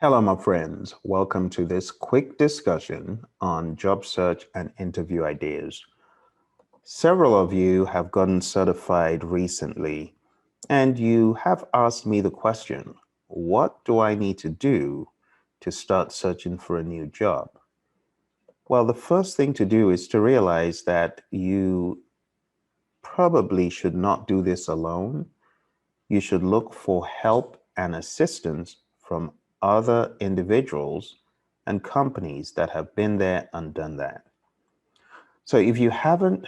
Hello, my friends. Welcome to this quick discussion on job search and interview ideas. Several of you have gotten certified recently, and you have asked me the question, what do I need to do to start searching for a new job? Well, the first thing to do is to realize that you probably should not do this alone. You should look for help and assistance from other individuals and companies that have been there and done that. So if you haven't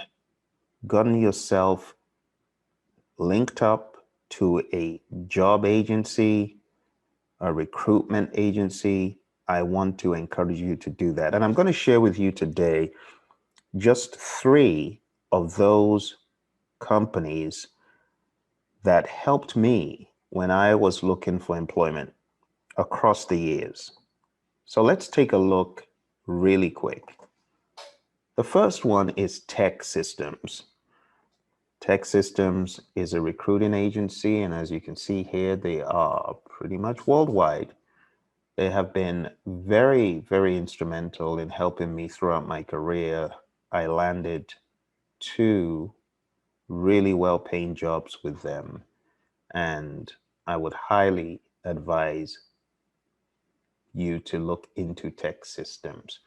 gotten yourself linked up to a job agency, a recruitment agency, I want to encourage you to do that. And I'm going to share with you today just three of those companies that helped me when I was looking for employment across the years. So let's take a look really quick. The first one is Tech Systems. Tech Systems is a recruiting agency, and as you can see here, they are pretty much worldwide. They have been very, very instrumental in helping me throughout my career. I landed two really well-paying jobs with them, and I would highly advise you to look into Tech Systems.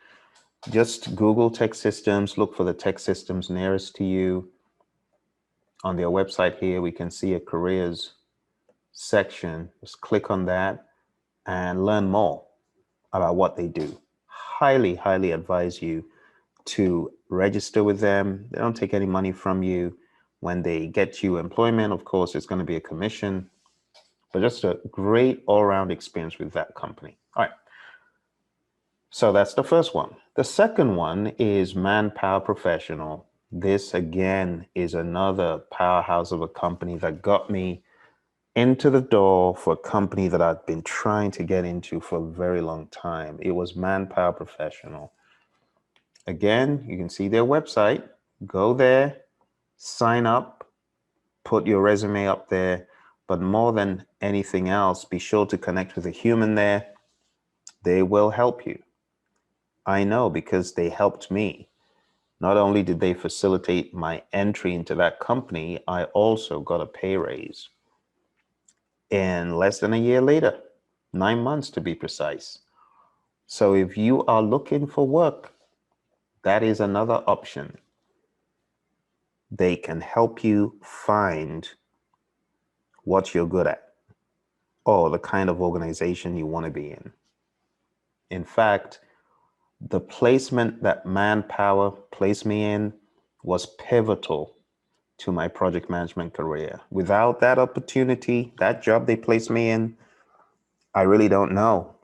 Just Google Tech Systems, look for the Tech Systems nearest to you. On their website here, we can see a careers section. Just click on that and learn more about what they do. Highly, highly advise you to register with them. They don't take any money from you. When they get you employment, of course, it's going to be a commission, but just a great all-round experience with that company. All right. So that's the first one. The second one is Manpower Professional. This again is another powerhouse of a company that got me into the door for a company that I've been trying to get into for a very long time. It was Manpower Professional. Again, you can see their website. Go there, sign up, put your resume up there. But more than anything else, be sure to connect with a human there. They will help you. I know because they helped me. Not only did they facilitate my entry into that company, I also got a pay raise. And less than a year later, 9 months to be precise. So if you are looking for work, that is another option. They can help you find what you're good at or the kind of organization you want to be in. In fact, the placement that Manpower placed me in was pivotal to my project management career. Without that opportunity, that job they placed me in, I really don't know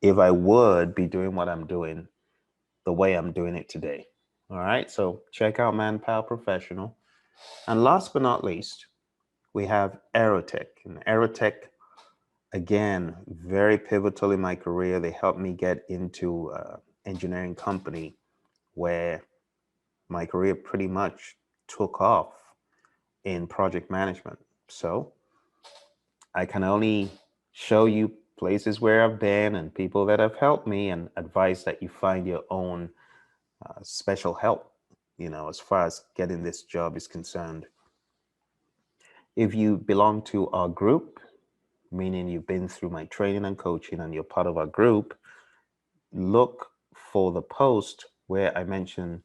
if I would be doing what I'm doing the way I'm doing it today. All right, so check out Manpower Professional. And last but not least, we have Aerotech. And Aerotech, again, very pivotal in my career. They helped me get into engineering company where my career pretty much took off in project management. So I can only show you places where I've been and people that have helped me and advise that you find your own special help, as far as getting this job is concerned. If you belong to our group, meaning you've been through my training and coaching and you're part of our group, look for the post where I mention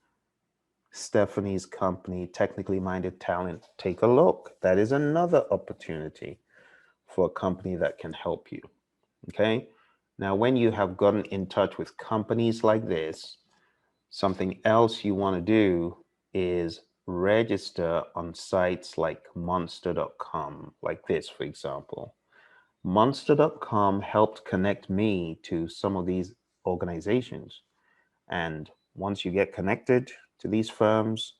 Stephanie's company, Technically Minded Talent. Take a look. That is another opportunity for a company that can help you. Okay. Now, when you have gotten in touch with companies like this, something else you want to do is register on sites like monster.com, like this, for example. Monster.com helped connect me to some of these organizations. And once you get connected to these firms,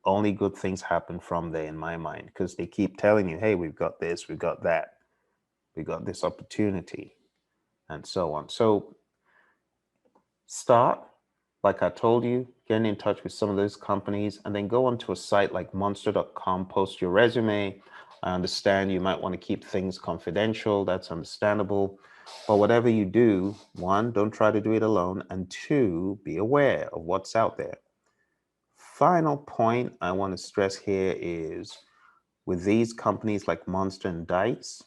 only good things happen from there in my mind, because they keep telling you, hey, we've got this, we've got that, we got this opportunity, and so on. So start, like I told you, getting in touch with some of those companies, and then go onto a site like monster.com, post your resume, I understand you might want to keep things confidential. That's understandable. But whatever you do, one, don't try to do it alone. And two, be aware of what's out there. Final point I want to stress here is with these companies like Monster and Dice,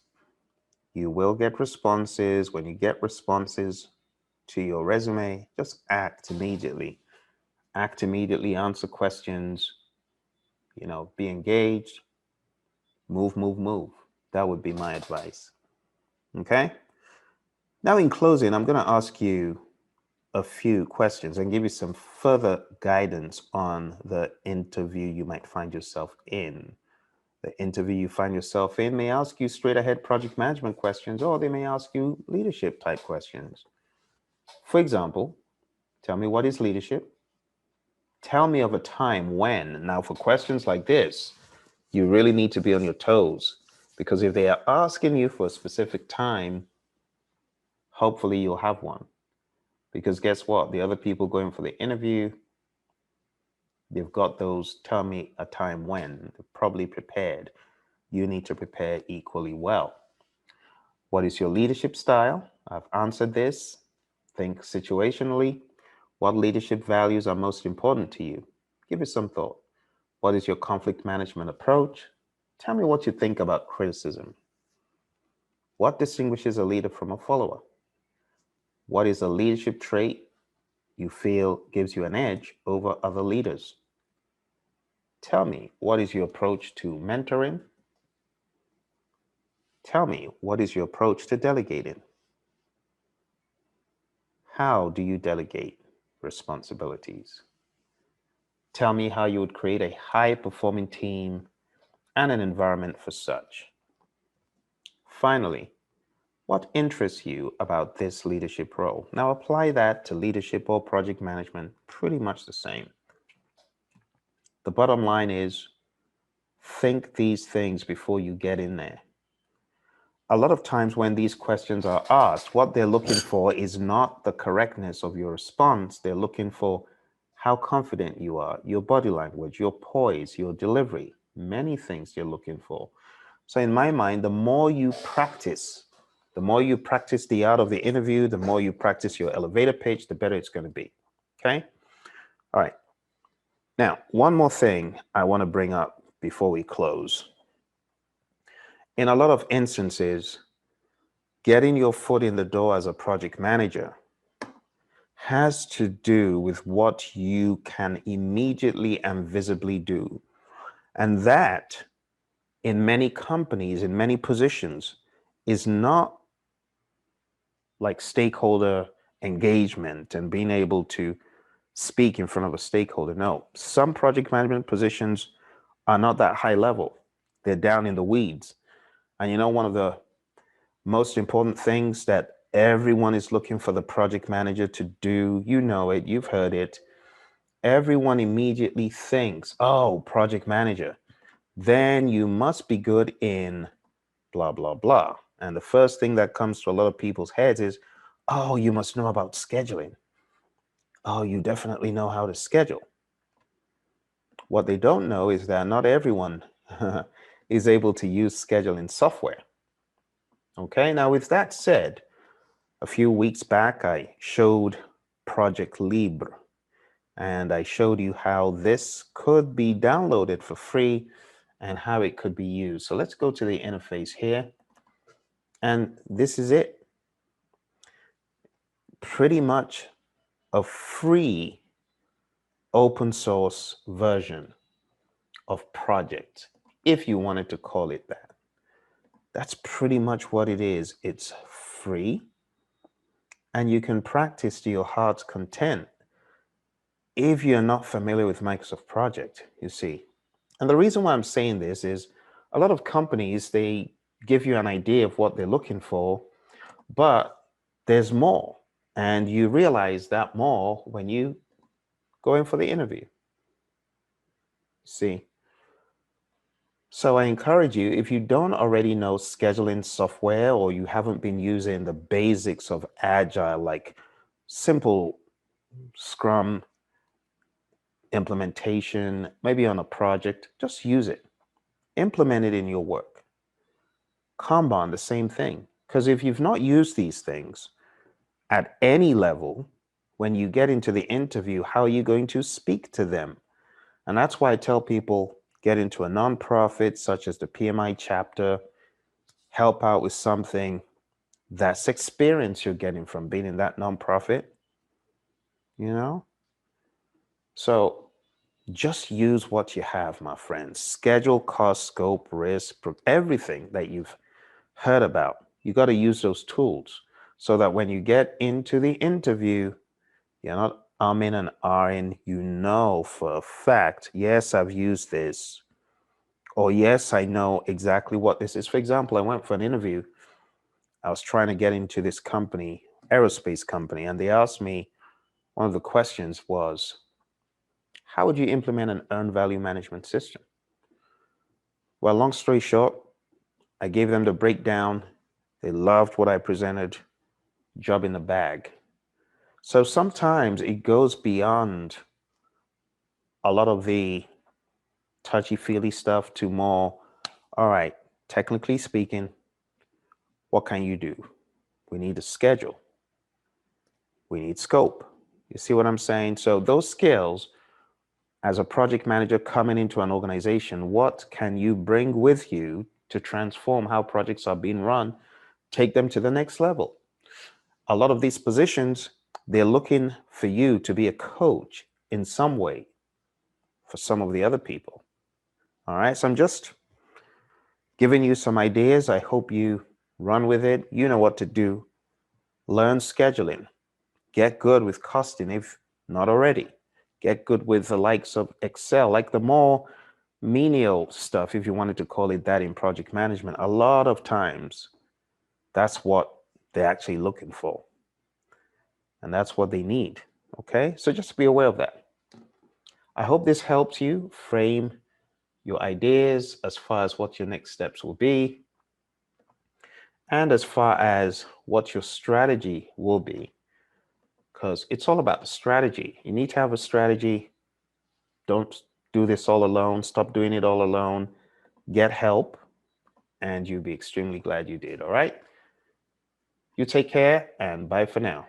you will get responses. When you get responses to your resume, just act immediately. Act immediately, answer questions, be engaged, move, move, move. That would be my advice. Okay? Now, in closing, I'm going to ask you a few questions and give you some further guidance on the interview you might find yourself in. The interview you find yourself in may ask you straight ahead project management questions, or they may ask you leadership type questions. For example, tell me, what is leadership? Tell me of a time when. Now, for questions like this, you really need to be on your toes, because if they are asking you for a specific time, hopefully you'll have one. Because guess what? The other people going for the interview, they've got those tell me a time when. They're probably prepared. You need to prepare equally well. What is your leadership style? I've answered this. Think situationally. What leadership values are most important to you? Give it some thought. What is your conflict management approach? Tell me what you think about criticism. What distinguishes a leader from a follower? What is a leadership trait you feel gives you an edge over other leaders? Tell me, what is your approach to mentoring? Tell me, what is your approach to delegating? How do you delegate responsibilities? Tell me how you would create a high-performing team and an environment for such. Finally, what interests you about this leadership role? Now apply that to leadership or project management, pretty much the same. The bottom line is, think these things before you get in there. A lot of times when these questions are asked, what they're looking for is not the correctness of your response. They're looking for how confident you are, your body language, your poise, your delivery, many things you're looking for. So in my mind, the more you practice the art of the interview, the more you practice your elevator pitch, the better it's going to be. Okay? All right. Now, one more thing I want to bring up before we close. In a lot of instances, getting your foot in the door as a project manager has to do with what you can immediately and visibly do. And that, in many companies, in many positions, is not like stakeholder engagement and being able to speak in front of a stakeholder. No, some project management positions are not that high level. They're down in the weeds. And one of the most important things that everyone is looking for the project manager to do, you've heard it. Everyone immediately thinks, oh, project manager, then you must be good in blah, blah, blah. And the first thing that comes to a lot of people's heads is, oh, you must know about scheduling. Oh, you definitely know how to schedule. What they don't know is that not everyone is able to use scheduling software. Okay, now with that said, a few weeks back, I showed Project Libre, and I showed you how this could be downloaded for free and how it could be used. So let's go to the interface here. And this is it. Pretty much a free open source version of Project, if you wanted to call it that. That's pretty much what it is. It's free, and you can practice to your heart's content if you're not familiar with Microsoft Project, you see. And the reason why I'm saying this is a lot of companies, they give you an idea of what they're looking for, but there's more. And you realize that more when you go in for the interview. See? So I encourage you, if you don't already know scheduling software or you haven't been using the basics of Agile, like simple Scrum implementation, maybe on a project, just use it. Implement it in your work. Kanban, the same thing. Because if you've not used these things at any level, when you get into the interview, how are you going to speak to them? And that's why I tell people get into a nonprofit such as the PMI chapter, help out with something. That's experience you're getting from being in that nonprofit, you know? So just use what you have, my friends. Schedule, cost, scope, risk, everything that you've heard about. You got to use those tools so that when you get into the interview, you're not umming and ahhing. You know for a fact, yes, I've used this, or yes, I know exactly what this is. For example, I went for an interview. I was trying to get into this company, aerospace company, and they asked me, one of the questions was, how would you implement an earned value management system? Well, long story short, I gave them the breakdown. They loved what I presented. Job in the bag. So sometimes it goes beyond a lot of the touchy-feely stuff to more, all right, technically speaking, what can you do? We need a schedule. We need scope. You see what I'm saying? So those skills, as a project manager coming into an organization, what can you bring with you to transform how projects are being run, take them to the next level? A lot of these positions, they're looking for you to be a coach in some way for some of the other people. All right, so I'm just giving you some ideas. I hope you run with it. You know what to do. Learn scheduling. Get good with costing if not already. Get good with the likes of Excel, like the more menial stuff, if you wanted to call it that in project management. A lot of times, that's what they're actually looking for. And that's what they need. Okay, so just be aware of that. I hope this helps you frame your ideas as far as what your next steps will be, and as far as what your strategy will be, because it's all about the strategy. You need to have a strategy. Don't do this all alone. Stop doing it all alone. Get help, and you'll be extremely glad you did. All right? You take care, and bye for now.